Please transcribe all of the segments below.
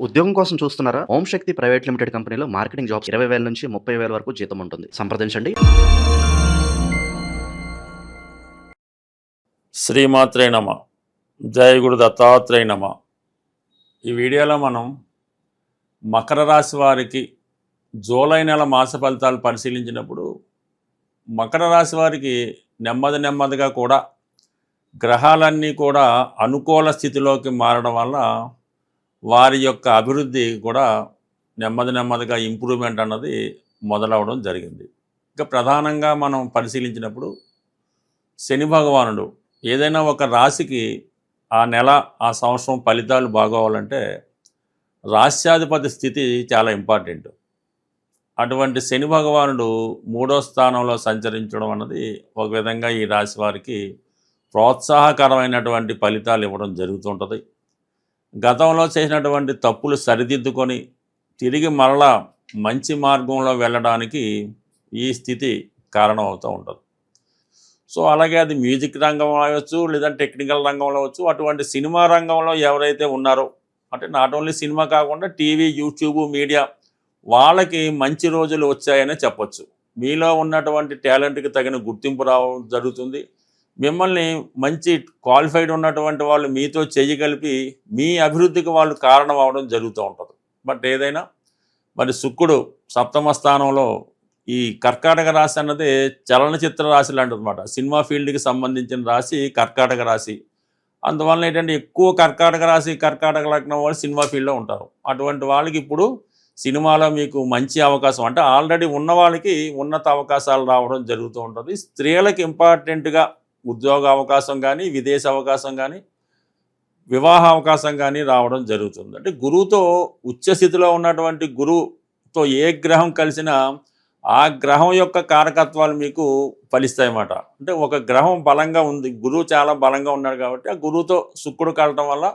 ఉద్యోగం కోసం చూస్తున్నారా? ఓం శక్తి ప్రైవేట్ లిమిటెడ్ కంపెనీలో మార్కెటింగ్ జాబ్స్ 20,000 నుంచి 30,000 వరకు జీతం ఉంటుంది. సంప్రదించండి. శ్రీమాత్రే నమ. జయ గురు దత్తాత్రేయ నమ. ఈ వీడియోలో మనం మకర రాశి వారికి జూలై నెల మాస ఫలితాలు పరిశీలించినప్పుడు మకర రాశి వారికి నెమ్మదిగా కూడా గ్రహాలన్నీ కూడా అనుకూల స్థితిలోకి మారడం వల్ల వారి యొక్క అభివృద్ధి కూడా నెమ్మదిగా ఇంప్రూవ్మెంట్ అన్నది మొదలవడం జరిగింది. ఇక ప్రధానంగా మనం పరిశీలించినప్పుడు శని భగవానుడు ఏదైనా ఒక రాశికి ఆ నెల ఆ సంవత్సరం ఫలితాలు బాగోవాలంటే రాశ్యాధిపతి స్థితి చాలా ఇంపార్టెంట్. అటువంటి శని భగవానుడు 3వ స్థానంలో సంచరించడం అన్నది ఒక విధంగా ఈ రాశి వారికి ప్రోత్సాహకరమైనటువంటి ఫలితాలు ఇవ్వడం జరుగుతుంటుంది. గతంలో చేసినటువంటి తప్పులు సరిదిద్దుకొని తిరిగి మరలా మంచి మార్గంలో వెళ్ళడానికి ఈ స్థితి కారణం అవుతూ ఉంటుంది. సో అలాగే అది మ్యూజిక్ రంగంలో అవ్వచ్చు, లేదంటే టెక్నికల్ రంగంలో అవ్వచ్చు. అటువంటి సినిమా రంగంలో ఎవరైతే ఉన్నారో, అంటే నాట్ ఓన్లీ సినిమా కాకుండా టీవీ, యూట్యూబ్, మీడియా, వాళ్ళకి మంచి రోజులు వచ్చాయనే చెప్పొచ్చు. మీలో ఉన్నటువంటి టాలెంట్కి తగిన గుర్తింపు రావడం జరుగుతుంది. మిమ్మల్ని మంచి క్వాలిఫైడ్ ఉన్నటువంటి వాళ్ళు మీతో కలిపి మీ అభివృద్ధికి వాళ్ళు కారణం అవడం జరుగుతూ ఉంటుంది. బట్ ఏదైనా మరి శుక్రుడు 7వ స్థానంలో, ఈ కర్కాటక రాశి అన్నది చలనచిత్ర రాశి లాంటిది అనమాట. సినిమా ఫీల్డ్కి సంబంధించిన రాశి కర్కాటక రాశి. అందువల్ల ఏంటంటే ఎక్కువ కర్కాటక రాశి, కర్కాటక లగ్నం వాళ్ళు సినిమా ఫీల్డ్లో ఉంటారు. అటువంటి వాళ్ళకి ఇప్పుడు సినిమాలో మీకు మంచి అవకాశం, అంటే ఆల్రెడీ ఉన్న వాళ్ళకి ఉన్నత అవకాశాలు రావడం జరుగుతూ ఉంటుంది. స్త్రీలకు ఇంపార్టెంట్గా ఉద్యోగ అవకాశం కానీ, విదేశ అవకాశం కానీ, వివాహ అవకాశం కానీ రావడం జరుగుతుంది. అంటే గురువుతో ఉచ్చస్థితిలో ఉన్నటువంటి గురువుతో ఏ గ్రహం కలిసినా ఆ గ్రహం యొక్క కారకత్వాలు మీకు ఫలిస్తాయన్నమాట. అంటే ఒక గ్రహం బలంగా ఉంది, గురువు చాలా బలంగా ఉన్నాడు కాబట్టి ఆ గురువుతో శుక్రుడు కలటం వల్ల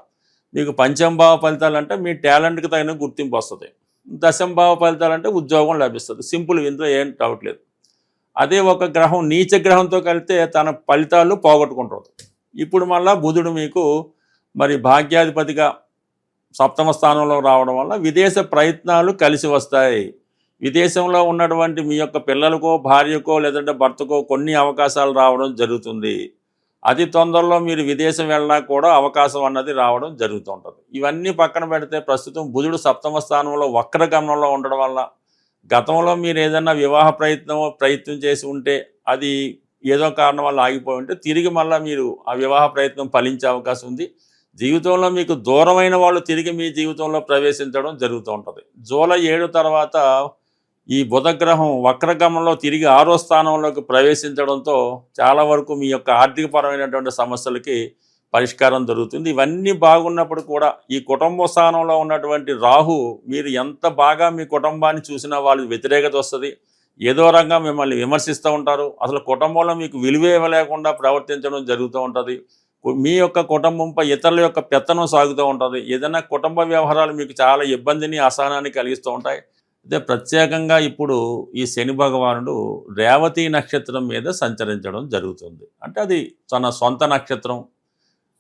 మీకు పంచమభావ ఫలితాలు అంటే మీ టాలెంట్కి తగిన గుర్తింపు వస్తుంది. దశమభావ ఫలితాలు అంటే ఉద్యోగం లభిస్తుంది. సింపుల్, ఇందులో ఏం డౌట్ లేదు. అదే ఒక గ్రహం నీచ గ్రహంతో కలిస్తే తన ఫలితాలు పోగొట్టుకుంటుంది. ఇప్పుడు మళ్ళా బుధుడు మీకు మరి భాగ్యాధిపతిగా 7వ స్థానంలో రావడం వల్ల విదేశ ప్రయత్నాలు కలిసి వస్తాయి. విదేశంలో ఉన్నటువంటి మీ యొక్క పిల్లలకో, భార్యకో, లేదంటే భర్తకో కొన్ని అవకాశాలు రావడం జరుగుతుంది. అతి తొందరలో మీరు విదేశం వెళ్ళినా కూడా అవకాశం అన్నది రావడం జరుగుతుంటుంది. ఇవన్నీ పక్కన పెడితే ప్రస్తుతం బుధుడు 7వ స్థానంలో వక్రగమనంలో ఉండడం వల్ల గతంలో మీరు ఏదైనా వివాహ ప్రయత్నం చేసి ఉంటే అది ఏదో కారణం వల్ల ఆగిపోయి ఉంటే తిరిగి మళ్ళీ మీరు ఆ వివాహ ప్రయత్నం ఫలించే అవకాశం ఉంది. జీవితంలో మీకు దూరమైన వాళ్ళు తిరిగి మీ జీవితంలో ప్రవేశించడం జరుగుతూ ఉంటుంది. జూలై 7 తర్వాత ఈ బుధగ్రహం వక్రగమనంలో తిరిగి 6వ స్థానంలోకి ప్రవేశించడంతో చాలా వరకు మీ యొక్క ఆర్థికపరమైనటువంటి సమస్యలకి పరిష్కారం దొరుకుతుంది. ఇవన్నీ బాగున్నప్పుడు కూడా ఈ కుటుంబ స్థానంలో ఉన్నటువంటి రాహు మీరు ఎంత బాగా మీ కుటుంబాన్ని చూసినా వాళ్ళు వ్యతిరేకత వస్తుంది. ఏదో రంగా మిమ్మల్ని విమర్శిస్తూ ఉంటారు. అసలు కుటుంబంలో మీకు విలువ ఇవ్వలేకుండా ప్రవర్తించడం జరుగుతూ ఉంటుంది. మీ యొక్క కుటుంబంపై ఇతరుల యొక్క పెత్తనం సాగుతూ ఉంటుంది. ఏదైనా కుటుంబ వ్యవహారాలు మీకు చాలా ఇబ్బందిని, అసహనాన్ని కలిగిస్తూ ఉంటాయి. అయితే ప్రత్యేకంగా ఇప్పుడు ఈ శని భగవానుడు రేవతి నక్షత్రం మీద సంచరించడం జరుగుతుంది. అంటే అది తన సొంత నక్షత్రం.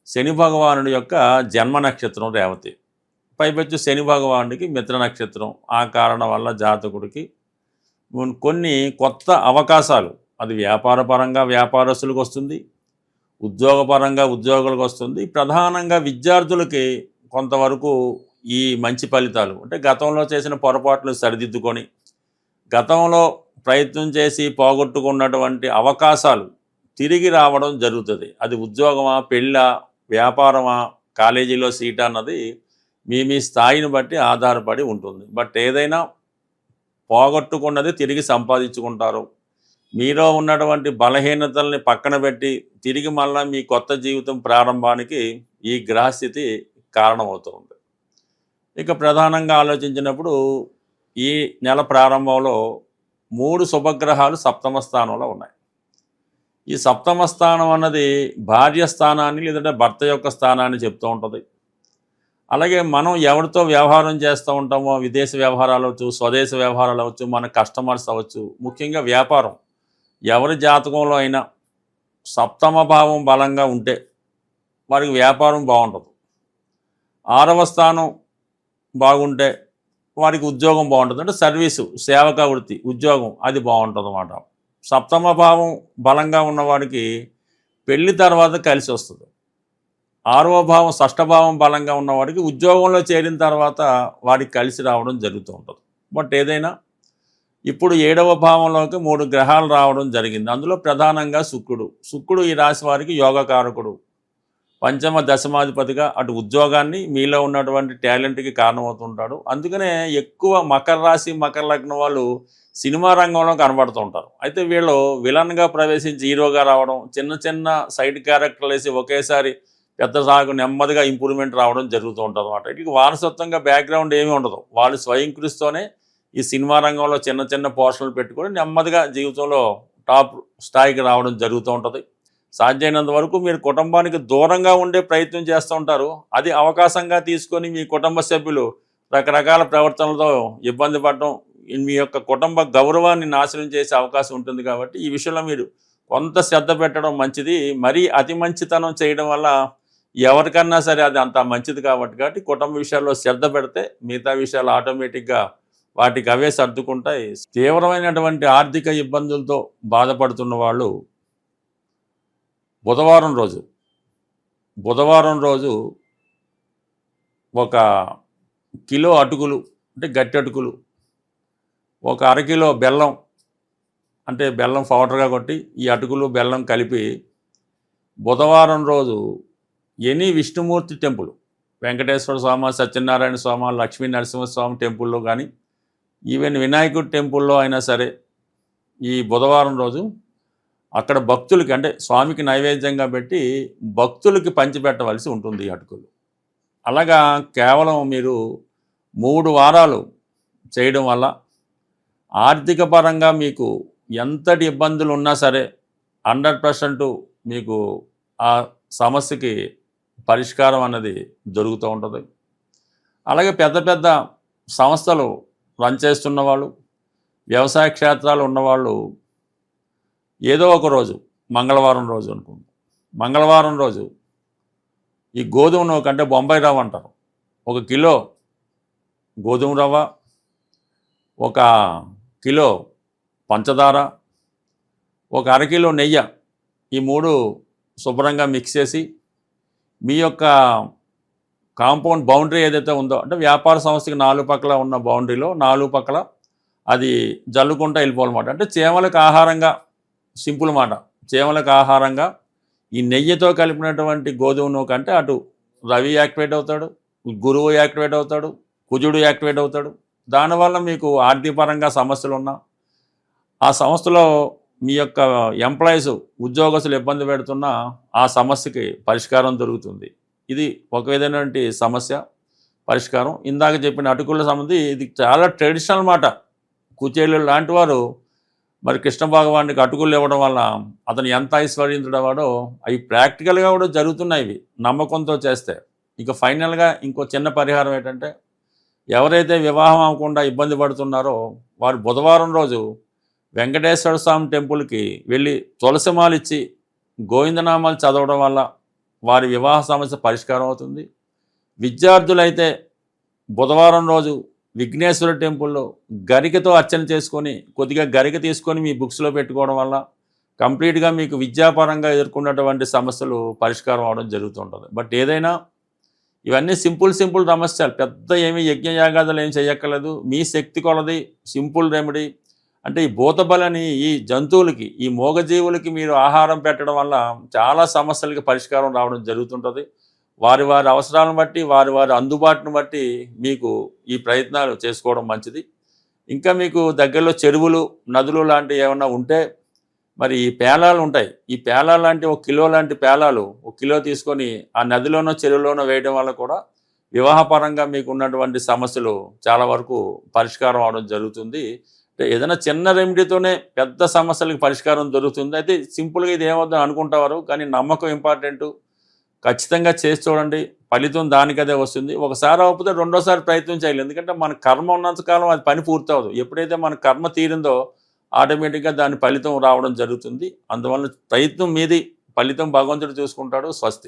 శని భగవానుడి యొక్క జన్మ నక్షత్రం రేవతి. పైపెచ్చు శని భగవానుడికి మిత్ర నక్షత్రం. ఆ కారణం వల్ల జాతకుడికి కొన్ని కొత్త అవకాశాలు, అది వ్యాపారపరంగా వ్యాపారస్తులకు వస్తుంది, ఉద్యోగపరంగా ఉద్యోగులకు వస్తుంది. ప్రధానంగా విద్యార్థులకి కొంతవరకు ఈ మంచి ఫలితాలు, అంటే గతంలో చేసిన పొరపాట్లు సరిదిద్దుకొని గతంలో ప్రయత్నం చేసి పోగొట్టుకున్నటువంటి అవకాశాలు తిరిగి రావడం జరుగుతుంది. అది ఉద్యోగమా, పెళ్ళా, వ్యాపారమా, కాలేజీలో సీటా అన్నది మీ స్థాయిని బట్టి ఆధారపడి ఉంటుంది. బట్ ఏదైనా పోగొట్టుకున్నది తిరిగి సంపాదించుకుంటారు. మీలో ఉన్నటువంటి బలహీనతల్ని పక్కన పెట్టి తిరిగి మళ్ళీ మీ కొత్త జీవితం ప్రారంభానికి ఈ గ్రహస్థితి కారణమవుతుంది. ఇక ప్రధానంగా ఆలోచించినప్పుడు ఈ నెల ప్రారంభంలో 3 శుభగ్రహాలు 7వ స్థానంలో ఉన్నాయి. ఈ 7వ స్థానం అన్నది భార్య స్థానాన్ని, లేదంటే భర్త యొక్క స్థానాన్ని చెప్తూ ఉంటుంది. అలాగే మనం ఎవరితో వ్యవహారం చేస్తూ ఉంటామో, విదేశ వ్యవహారాలు అవ్వచ్చు, స్వదేశ వ్యవహారాలు అవ్వచ్చు, మన కస్టమర్స్ అవ్వచ్చు, ముఖ్యంగా వ్యాపారం, ఎవరి జాతకంలో అయినా 7వ భావం బలంగా ఉంటే వారికి వ్యాపారం బాగుంటుంది. 6వ స్థానం బాగుంటే వారికి ఉద్యోగం బాగుంటుంది. అంటే సర్వీసు, సేవకా వృత్తి, ఉద్యోగం అది బాగుంటుంది అన్నమాట. సప్తమ భావం బలంగా ఉన్నవాడికి పెళ్లి తర్వాత కలిసి వస్తుంది. 6వ భావం షష్ఠభావం బలంగా ఉన్నవాడికి ఉద్యోగంలో చేరిన తర్వాత వాడికి కలిసి రావడం జరుగుతూ ఉంటుంది. బట్ ఏదైనా ఇప్పుడు 7వ భావంలోకి 3 గ్రహాలు రావడం జరిగింది. అందులో ప్రధానంగా శుక్రుడు ఈ రాశి వారికి యోగకారకుడు, పంచమ దశమాధిపతిగా అటు ఉద్యోగాన్ని, మీలో ఉన్నటువంటి టాలెంట్కి కారణమవుతుంటాడు. అందుకనే ఎక్కువ మకర రాశి, మకర లగ్నం వాళ్ళు సినిమా రంగంలో కనబడుతూ ఉంటారు. అయితే వీళ్ళు విలన్గా ప్రవేశించి హీరోగా రావడం, చిన్న చిన్న సైడ్ క్యారెక్టర్లు వేసి ఒకేసారి పెద్ద సాగు నెమ్మదిగా ఇంప్రూవ్మెంట్ రావడం జరుగుతూ ఉంటుంది అన్నమాట. ఇక వారసత్వంగా బ్యాక్గ్రౌండ్ ఏమీ ఉండదు. వాళ్ళు స్వయం కృషితోనే ఈ సినిమా రంగంలో చిన్న చిన్న పోస్టులు పెట్టుకొని నెమ్మదిగా జీవితంలో టాప్ స్థాయికి రావడం జరుగుతూ ఉంటుంది. సాధ్యమైనంత వరకు మీరు కుటుంబానికి దూరంగా ఉండే ప్రయత్నం చేస్తూ ఉంటారు. అది అవకాశంగా తీసుకొని మీ కుటుంబ సభ్యులు రకరకాల ప్రవర్తనలతో ఇబ్బంది పడడం, మీ యొక్క కుటుంబ గౌరవాన్ని నాశనం చేసే అవకాశం ఉంటుంది. కాబట్టి ఈ విషయంలో మీరు కొంత శ్రద్ధ పెట్టడం మంచిది. మరీ అతి మంచితనం చేయడం వల్ల ఎవరికన్నా సరే అది అంత మంచిది కాబట్టి కుటుంబ విషయాల్లో శ్రద్ధ పెడితే మిగతా విషయాలు ఆటోమేటిక్గా వాటికి అవే సర్దుకుంటాయి. తీవ్రమైనటువంటి ఆర్థిక ఇబ్బందులతో బాధపడుతున్న వాళ్ళు బుధవారం రోజు ఒక కిలో అటుకులు, అంటే గట్టి అటుకులు, ఒక అరకిలో బెల్లం, అంటే బెల్లం పౌడర్గా కొట్టి ఈ అటుకులు బెల్లం కలిపి బుధవారం రోజు ఎనీ విష్ణుమూర్తి టెంపుల్, వెంకటేశ్వర స్వామి, సత్యనారాయణ స్వామి, లక్ష్మీ నరసింహస్వామి టెంపుల్లో కానీ, ఈవెన్ వినాయకుడి టెంపుల్లో అయినా సరే ఈ బుధవారం రోజు అక్కడ భక్తులకి, అంటే స్వామికి నైవేద్యంగా పెట్టి భక్తులకి పంచిపెట్టవలసి ఉంటుంది ఈ అటుకులు. అలాగా కేవలం మీరు 3 వారాలు చేయడం వల్ల ఆర్థిక పరంగా మీకు ఎంతటి ఇబ్బందులు ఉన్నా సరే 100% మీకు ఆ సమస్యకి పరిష్కారం అన్నది దొరుకుతూ ఉంటుంది. అలాగే పెద్ద పెద్ద సంస్థలు రన్ చేస్తున్న వాళ్ళు, వ్యవసాయ క్షేత్రాలు ఉన్నవాళ్ళు ఏదో ఒక రోజు, మంగళవారం రోజు అనుకోండి, మంగళవారం రోజు ఈ గోధుమ నూక, అంటే బొంబాయి రవ్వ అంటారు, 1 కిలో గోధుమ రవ్వ, 1 కిలో పంచదార, 1 అరకిలో నెయ్యి, ఈ 3 శుభ్రంగా మిక్స్ చేసి మీ యొక్క కాంపౌండ్ బౌండరీ ఏదైతే ఉందో, అంటే వ్యాపార సంస్థకి 4 పక్కల ఉన్న బౌండరీలో 4 పక్కల అది జల్లుకుంటూ వెళ్ళిపోవాలన్నమాట. అంటే చీమలకు ఆహారంగా, సింపుల్ మాట, చీమలకు ఆహారంగా ఈ నెయ్యితో కలిపినటువంటి గోధుమ నూక, అంటే అటు రవి యాక్టివేట్ అవుతాడు, గురువు యాక్టివేట్ అవుతాడు, కుజుడు యాక్టివేట్ అవుతాడు. దానివల్ల మీకు ఆర్థికపరంగా సమస్యలు ఉన్నా, ఆ సంస్థలో మీ యొక్క ఎంప్లాయీస్, ఉద్యోగస్తులు ఇబ్బంది పెడుతున్నా ఆ సమస్యకి పరిష్కారం దొరుకుతుంది. ఇది ఒక విధమైనటువంటి సమస్య పరిష్కారం. ఇందాక చెప్పిన అటుకుల సంబంధి ఇది చాలా ట్రెడిషనల్ మాట. కుచేలు లాంటి వారు మరి కృష్ణ భగవానికి అటుకులు ఇవ్వడం వల్ల అతను ఎంత ఐశ్వర్యంతుడవాడో అవి ప్రాక్టికల్గా కూడా జరుగుతున్నాయి. ఇవి నమ్మకంతో చేస్తే. ఇక ఫైనల్గా ఇంకో చిన్న పరిహారం ఏంటంటే, ఎవరైతే వివాహం అవ్వకుండా ఇబ్బంది పడుతున్నారో వారు బుధవారం రోజు వెంకటేశ్వర స్వామి టెంపుల్కి వెళ్ళి తులసిమాలు ఇచ్చి గోవిందనామాలు చదవడం వల్ల వారి వివాహ సమస్య పరిష్కారం అవుతుంది. విద్యార్థులైతే బుధవారం రోజు విఘ్నేశ్వర టెంపుల్లో గరికతో అర్చన చేసుకొని, కొద్దిగా గరిక తీసుకొని మీ బుక్స్లో పెట్టుకోవడం వల్ల కంప్లీట్గా మీకు విద్యాపరంగా ఎదుర్కొన్నటువంటి సమస్యలు పరిష్కారం అవడం జరుగుతుంటుంది. బట్ ఏదైనా ఇవన్నీ సింపుల్ సమస్యలు, పెద్ద ఏమీ యజ్ఞయాగాదులు ఏం చేయక్కర్లేదు. మీ శక్తి కొలది సింపుల్ రెమెడీ. అంటే ఈ భూతబలని ఈ జంతువులకి, ఈ మూగజీవులకి మీరు ఆహారం పెట్టడం వల్ల చాలా సమస్యలకి పరిష్కారం రావడం జరుగుతుంటుంది. వారి అవసరాలను బట్టి, వారి అందుబాటును బట్టి మీకు ఈ ప్రయత్నాలు చేసుకోవడం మంచిది. ఇంకా మీకు దగ్గరలో చెరువులు, నదులు లాంటివి ఏమన్నా ఉంటే మరి ఈ పేలాలు ఉంటాయి. ఈ పేలాలు లాంటి 1 కిలో లాంటి పేలాలు 1 కిలో తీసుకొని ఆ నదిలోనో చెరువులోనో వేయడం వల్ల కూడా వివాహపరంగా మీకు ఉన్నటువంటి సమస్యలు చాలా వరకు పరిష్కారం అవడం జరుగుతుంది. ఏదైనా చిన్న రెమెడీతోనే పెద్ద సమస్యలకు పరిష్కారం దొరుకుతుంది. అయితే సింపుల్గా ఇది ఏమవుతుందని అనుకుంటారు, కానీ నమ్మకం ఇంపార్టెంటు. ఖచ్చితంగా చేసి చూడండి, ఫలితం దానికదే వస్తుంది. ఒకసారి అవ్వకపోతే రెండోసారి ప్రయత్నం చేయాలి. ఎందుకంటే మన కర్మ ఉన్నంతకాలం అది పని పూర్తవదు. ఎప్పుడైతే మన కర్మ తీరిందో ఆటోమేటిక్గా దాని ఫలితం రావడం జరుగుతుంది. అందువల్ల ప్రయత్నం మీది, ఫలితం భగవంతుడు చూసుకుంటాడు. స్వస్తి.